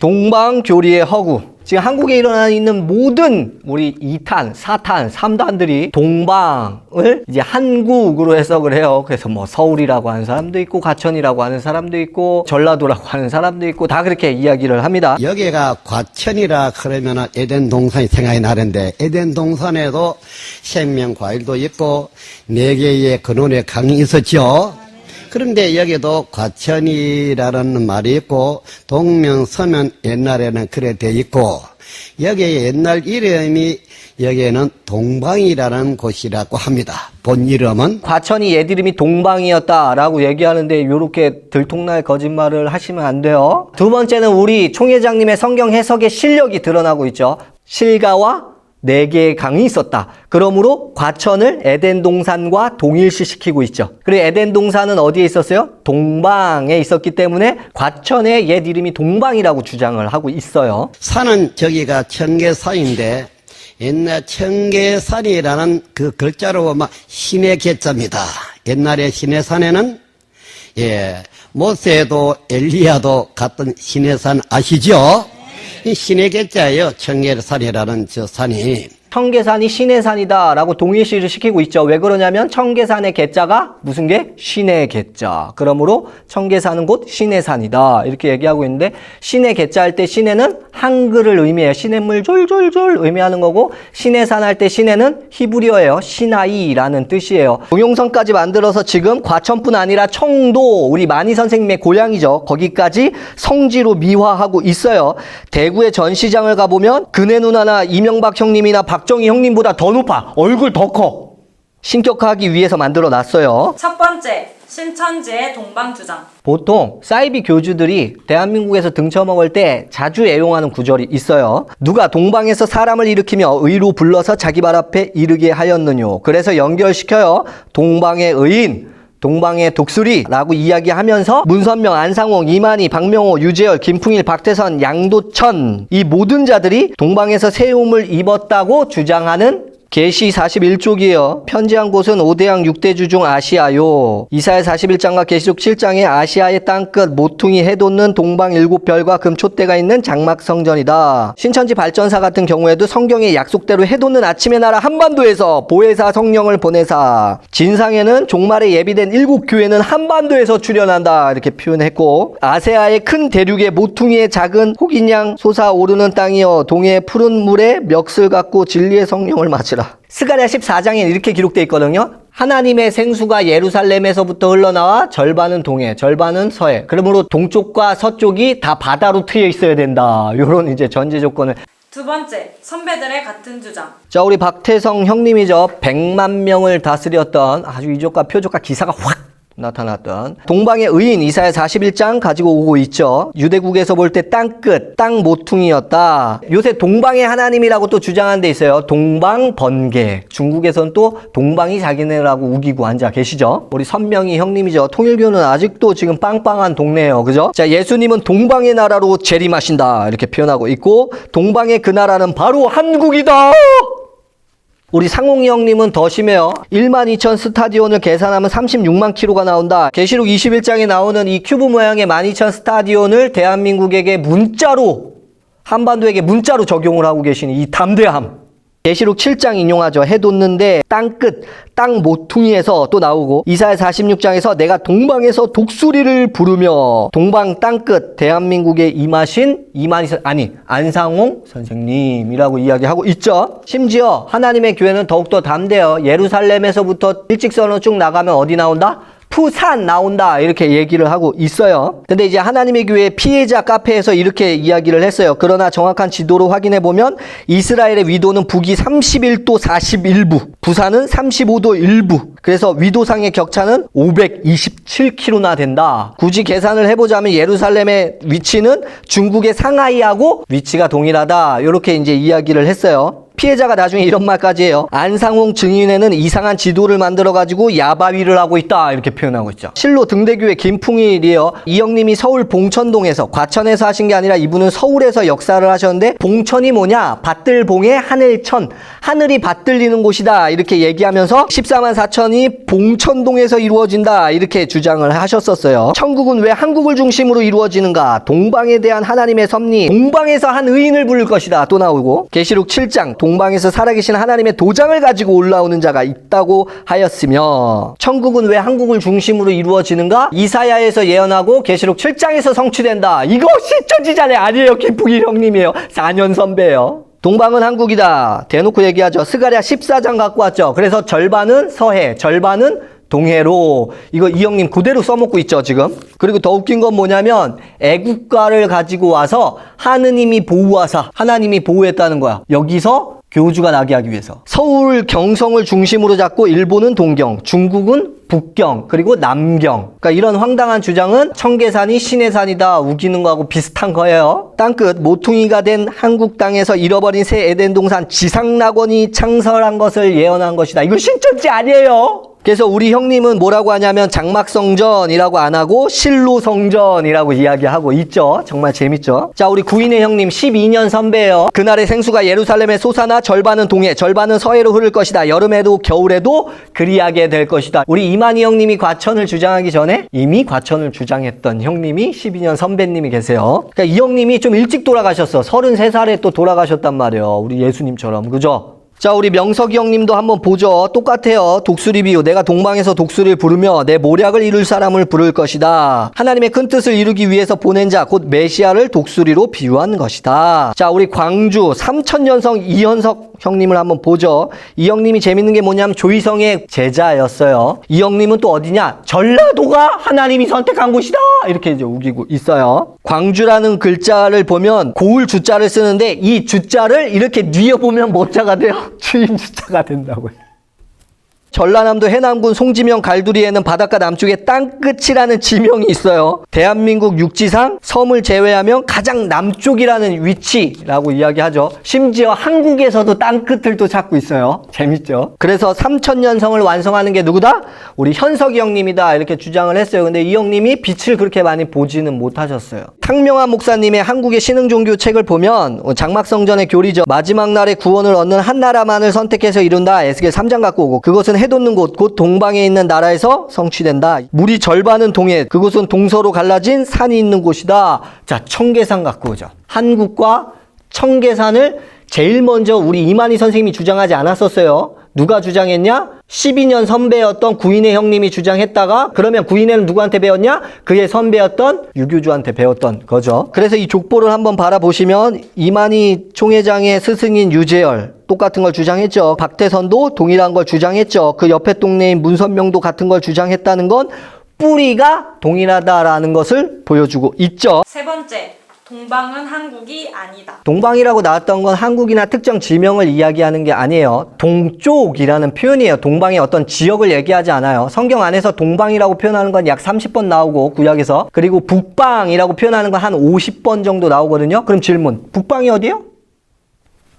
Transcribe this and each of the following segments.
동방교리의 허구. 지금 한국에 일어나 있는 모든 우리 2탄, 4탄, 3단들이 동방을 이제 한국으로 해석을 해요. 그래서 뭐 서울이라고 하는 사람도 있고, 과천이라고 하는 사람도 있고, 전라도라고 하는 사람도 있고, 다 그렇게 이야기를 합니다. 여기가 과천이라 그러면 에덴 동산이 생각이 나는데, 에덴 동산에도 생명과일도 있고 4개의 근원의 강이 있었죠. 그런데 여기도 과천이라는 말이 있고, 동명, 서면 옛날에는 그래 돼 있고, 여기에 옛날 이름이 여기에는 동방이라는 곳이라고 합니다. 본 이름은. 과천이 옛 이름이 동방이었다라고 얘기하는데 이렇게 들통날 거짓말을 하시면 안 돼요. 두 번째는 우리 총회장님의 성경 해석의 실력이 드러나고 있죠. 실가와 4개의 강이 있었다. 그러므로 과천을 에덴 동산과 동일시시키고 있죠. 그리고 에덴 동산은 어디에 있었어요? 동방에 있었기 때문에 과천의 옛 이름이 동방이라고 주장을 하고 있어요. 산은 저기가 청계산인데, 옛날 청계산이라는 그 글자로 보면 신의 계자입니다. 옛날에 신의 산에는 모세도 엘리야도 갔던 신의 산 아시죠? 이 신의 계자예요. 청계산이라는 저 산이. 청계산이 신의 산이다라고 동일시를 시키고 있죠. 왜 그러냐면 청계산의 계자가 무슨 게? 신의 계자. 그러므로 청계산은 곧 신의 산이다. 이렇게 얘기하고 있는데, 신의 계자 할 때 신에는 한글을 의미해요. 시냇물 졸졸졸 의미하는 거고, 신의 산 할 때 신에는 히브리어예요. 시나이라는 뜻이에요. 동용성까지 만들어서 지금 과천뿐 아니라 청도, 우리 마니 선생님의 고향이죠. 거기까지 성지로 미화하고 있어요. 대구의 전시장을 가보면 근혜 누나나 이명박 형님이나 박정희 형님보다 더 높아. 얼굴 더 커. 신격화하기 위해서 만들어 놨어요. 첫 번째, 신천지의 동방주장. 보통 사이비 교주들이 대한민국에서 등쳐먹을 때 자주 애용하는 구절이 있어요. 누가 동방에서 사람을 일으키며 의로 불러서 자기 발 앞에 이르게 하였느뇨. 그래서 연결시켜요. 동방의 의인, 동방의 독수리라고 이야기하면서 문선명, 안상홍, 이만희, 박명호, 유재열, 김풍일, 박태선, 양도천, 이 모든 자들이 동방에서 세움을 입었다고 주장하는 계시 41쪽이에요. 편지한 곳은 5대양 6대주 중 아시아요. 이사야 41장과 계시록 7장에 아시아의 땅끝 모퉁이 해돋는 동방 7별과 금촛대가 있는 장막성전이다. 신천지 발전사 같은 경우에도 성경의 약속대로 해돋는 아침의 나라 한반도에서 보혜사 성령을 보내사, 진상에는 종말에 예비된 7교회는 한반도에서 출현한다 이렇게 표현했고, 아세아의 큰 대륙의 모퉁이의 작은 혹인양 솟아오르는 땅이여 동해의 푸른 물에 멱슬 갖고 진리의 성령을 맞으라. 스가랴 14장에 이렇게 기록되어 있거든요. 하나님의 생수가 예루살렘에서부터 흘러나와 절반은 동해, 절반은 서해. 그러므로 동쪽과 서쪽이 다 바다로 트여 있어야 된다. 이런 이제 전제 조건을. 두 번째, 선배들의 같은 주장. 자, 우리 박태성 형님이죠. 100만 명을 다스렸던 아주 이족과 표족과 기사가 확 나타났던 동방의 의인 이사야 41장 가지고 오고 있죠. 유대국에서 볼 때 땅끝, 땅 모퉁이였다. 요새 동방의 하나님이라고 또 주장하는 데 있어요. 동방 번개. 중국에서는 또 동방이 자기네라고 우기고 앉아 계시죠. 우리 선명이 형님이죠. 통일교는 아직도 지금 빵빵한 동네예요. 그죠? 자, 예수님은 동방의 나라로 재림하신다 이렇게 표현하고 있고, 동방의 그 나라는 바로 한국이다. 우리 상홍이 형님은 더 심해요. 12,000 스타디온을 계산하면 36만 킬로가 나온다. 계시록 21장에 나오는 이 큐브 모양의 12,000 스타디온을 대한민국에게 문자로, 한반도에게 문자로 적용을 하고 계시는 이 담대함. 계시록 7장 인용하죠. 해돋는데 땅끝, 땅 모퉁이에서 또 나오고, 이사야 46장에서 내가 동방에서 독수리를 부르며, 동방 땅끝 대한민국에 임하신 안상홍 선생님이라고 이야기하고 있죠. 심지어 하나님의 교회는 더욱더 담대해요. 예루살렘에서부터 일직선으로 쭉 나가면 어디 나온다? 푸산 나온다 이렇게 얘기를 하고 있어요. 근데 이제 하나님의 교회 피해자 카페에서 이렇게 이야기를 했어요. 그러나 정확한 지도로 확인해 보면 이스라엘의 위도는 북이 31도 41부, 부산은 35도 1부. 그래서 위도상의 격차는 527km나 된다. 굳이 계산을 해보자면 예루살렘의 위치는 중국의 상하이하고 위치가 동일하다. 이렇게 이제 이야기를 했어요. 피해자가 나중에 이런 말까지 해요. 안상홍 증인에는 이상한 지도를 만들어가지고 야바위를 하고 있다 이렇게 표현하고 있죠. 실로 등대교회 김풍일이에요. 이 형님이 서울 봉천동에서 과천에서 하신 게 아니라 이분은 서울에서 역사를 하셨는데 봉천이 뭐냐? 밭들봉의 하늘천, 하늘이 받들리는 곳이다 이렇게 얘기하면서 14만 4천이 봉천동에서 이루어진다 이렇게 주장을 하셨었어요. 천국은 왜 한국을 중심으로 이루어지는가? 동방에 대한 하나님의 섭리, 동방에서 한 의인을 부를 것이다 또 나오고, 계시록 7장 동방에서 살아계신 하나님의 도장을 가지고 올라오는 자가 있다고 하였으며, 천국은 왜 한국을 중심으로 이루어지는가? 이사야에서 예언하고 계시록 7장에서 성취된다. 이거 실천지자네 아니에요. 김풍일 형님이에요. 4년 선배예요. 동방은 한국이다 대놓고 얘기하죠. 스가랴 14장 갖고 왔죠. 그래서 절반은 서해, 절반은 동해로, 이거 이 형님 그대로 써먹고 있죠 지금. 그리고 더 웃긴 건 뭐냐면 애국가를 가지고 와서 하느님이 보호하사, 하나님이 보호했다는 거야. 여기서 교주가 나게 하기 위해서. 서울 경성을 중심으로 잡고 일본은 동경, 중국은 북경, 그리고 남경. 그러니까 이런 황당한 주장은 청계산이 신의 산이다 우기는 거하고 비슷한 거예요. 땅끝 모퉁이가 된 한국 땅에서 잃어버린 새 에덴 동산 지상낙원이 창설한 것을 예언한 것이다. 이거 신천지 아니에요. 그래서 우리 형님은 뭐라고 하냐면 장막성전이라고 안 하고 실로성전이라고 이야기하고 있죠. 정말 재밌죠. 자, 우리 구인의 형님 12년 선배예요. 그날의 생수가 예루살렘에 솟아나 절반은 동해, 절반은 서해로 흐를 것이다. 여름에도 겨울에도 그리하게 될 것이다. 우리 이만희 형님이 과천을 주장하기 전에 이미 과천을 주장했던 형님이 12년 선배님이 계세요. 그러니까 이 형님이 좀 일찍 돌아가셨어. 33살에 또 돌아가셨단 말이에요. 우리 예수님처럼. 그죠? 자, 우리 명석이 형님도 한번 보죠. 똑같아요. 독수리 비유. 내가 동방에서 독수리를 부르며 내 모략을 이룰 사람을 부를 것이다. 하나님의 큰 뜻을 이루기 위해서 보낸 자, 곧 메시아를 독수리로 비유한 것이다. 자, 우리 광주 삼천년성 이현석 형님을 한번 보죠. 이 형님이 재밌는 게 뭐냐면 조희성의 제자였어요. 이 형님은 또 어디냐? 전라도가 하나님이 선택한 곳이다. 이렇게 이제 우기고 있어요. 광주라는 글자를 보면 고을 주자를 쓰는데 이 주자를 이렇게 뉘어보면 뭐 자가 돼요? 주임 주자가 된다고요. 전라남도 해남군 송지면 갈두리에는 바닷가 남쪽에 땅끝이라는 지명이 있어요. 대한민국 육지상 섬을 제외하면 가장 남쪽이라는 위치라고 이야기하죠. 심지어 한국에서도 땅끝을 또 찾고 있어요. 재밌죠? 그래서 3000년성을 완성하는 게 누구다? 우리 현석이 형님이다 이렇게 주장을 했어요. 근데 이 형님이 빛을 그렇게 많이 보지는 못하셨어요. 탕명한 목사님의 한국의 신흥종교 책을 보면 장막성전의 교리죠. 마지막 날에 구원을 얻는 한 나라만을 선택해서 이룬다. 에스겔 3장 갖고 오고, 그것은 해돋는 곳, 곧 동방에 있는 나라에서 성취된다. 물이 절반은 동해, 그곳은 동서로 갈라진 산이 있는 곳이다. 자, 청계산 갖고 오죠. 한국과 청계산을 제일 먼저 우리 이만희 선생님이 주장하지 않았었어요. 누가 주장했냐? 12년 선배였던 구인의 형님이 주장했다가, 그러면 구인회는 누구한테 배웠냐? 그의 선배였던 유교주한테 배웠던 거죠. 그래서 이 족보를 한번 바라보시면 이만희 총회장의 스승인 유재열 똑같은 걸 주장했죠. 박태선도 동일한 걸 주장했죠. 그 옆에 동네인 문선명도 같은 걸 주장했다는 건 뿌리가 동일하다라는 것을 보여주고 있죠. 세 번째, 동방은 한국이 아니다. 동방이라고 나왔던 건 한국이나 특정 지명을 이야기하는 게 아니에요. 동쪽이라는 표현이에요. 동방의 어떤 지역을 얘기하지 않아요. 성경 안에서 동방이라고 표현하는 건 약 30번 나오고 구약에서, 그리고 북방이라고 표현하는 건 한 50번 정도 나오거든요. 그럼 질문, 북방이 어디예요?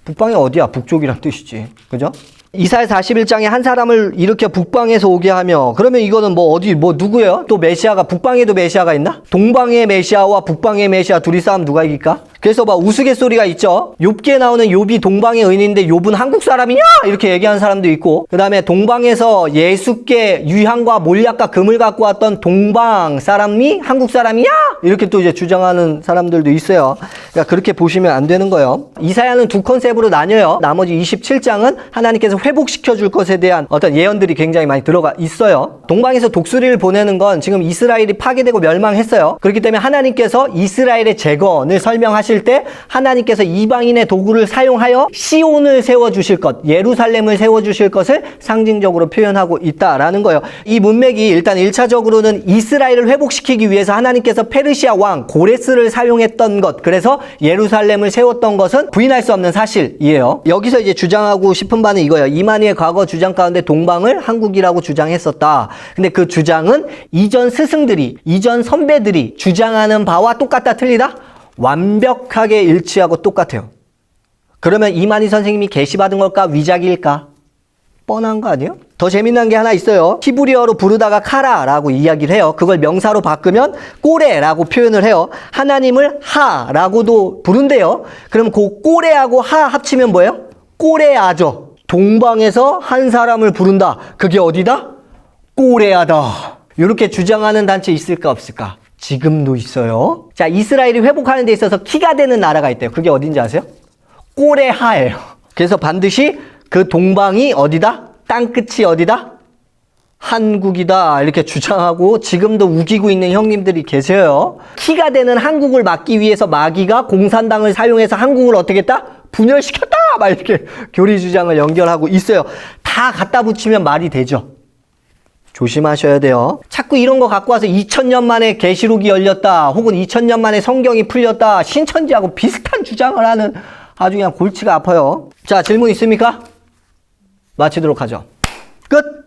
북방이 어디야? 북쪽이란 뜻이지. 그죠? 이사야 41장에 한 사람을 일으켜 북방에서 오게 하며, 그러면 이거는 뭐 어디 뭐 누구예요? 또 메시아가, 북방에도 메시아가 있나? 동방의 메시아와 북방의 메시아 둘이 싸우면 누가 이길까? 그래서 막 우스갯소리가 있죠. 욥기에 나오는 욥이 동방의 의인인데 욥은 한국 사람이냐? 이렇게 얘기하는 사람도 있고, 그 다음에 동방에서 예수께 유향과 몰약과 금을 갖고 왔던 동방 사람이 한국 사람이냐? 이렇게 또 이제 주장하는 사람들도 있어요. 그러니까 그렇게 보시면 안 되는 거예요. 이사야는 두 컨셉으로 나뉘어요. 나머지 27장은 하나님께서 회복시켜 줄 것에 대한 어떤 예언들이 굉장히 많이 들어가 있어요. 동방에서 독수리를 보내는 건 지금 이스라엘이 파괴되고 멸망했어요. 그렇기 때문에 하나님께서 이스라엘의 재건을 설명하실 때 하나님께서 이방인의 도구를 사용하여 시온을 세워주실 것, 예루살렘을 세워주실 것을 상징적으로 표현하고 있다라는 거예요. 이 문맥이 일단 1차적으로는 이스라엘을 회복시키기 위해서 하나님께서 페르시아 왕 고레스를 사용했던 것, 그래서 예루살렘을 세웠던 것은 부인할 수 없는 사실이에요. 여기서 이제 주장하고 싶은 바는 이거예요. 이만희의 과거 주장 가운데 동방을 한국이라고 주장했었다. 근데 그 주장은 이전 스승들이, 이전 선배들이 주장하는 바와 똑같다 틀리다? 완벽하게 일치하고 똑같아요. 그러면 이만희 선생님이 계시받은 걸까? 위작일까? 뻔한 거 아니에요? 더 재미난 게 하나 있어요. 히브리어로 부르다가 카라라고 이야기를 해요. 그걸 명사로 바꾸면 꼬레라고 표현을 해요. 하나님을 하라고도 부른대요. 그럼 그 꼬레하고 하 합치면 뭐예요? 꼬레아죠. 동방에서 한 사람을 부른다. 그게 어디다? 꼬레아다. 이렇게 주장하는 단체 있을까 없을까? 지금도 있어요. 자, 이스라엘이 회복하는 데 있어서 키가 되는 나라가 있대요. 그게 어딘지 아세요? 꼬레하예요. 그래서 반드시 그 동방이 어디다? 땅끝이 어디다? 한국이다. 이렇게 주장하고 지금도 우기고 있는 형님들이 계세요. 키가 되는 한국을 막기 위해서 마귀가 공산당을 사용해서 한국을 어떻게 했다? 분열시켰다. 막 이렇게 교리 주장을 연결하고 있어요. 다 갖다 붙이면 말이 되죠. 조심하셔야 돼요. 자꾸 이런 거 갖고 와서 2000년 만에 계시록이 열렸다. 혹은 2000년 만에 성경이 풀렸다. 신천지하고 비슷한 주장을 하는 아주 그냥 골치가 아파요. 자, 질문 있습니까? 마치도록 하죠. 끝!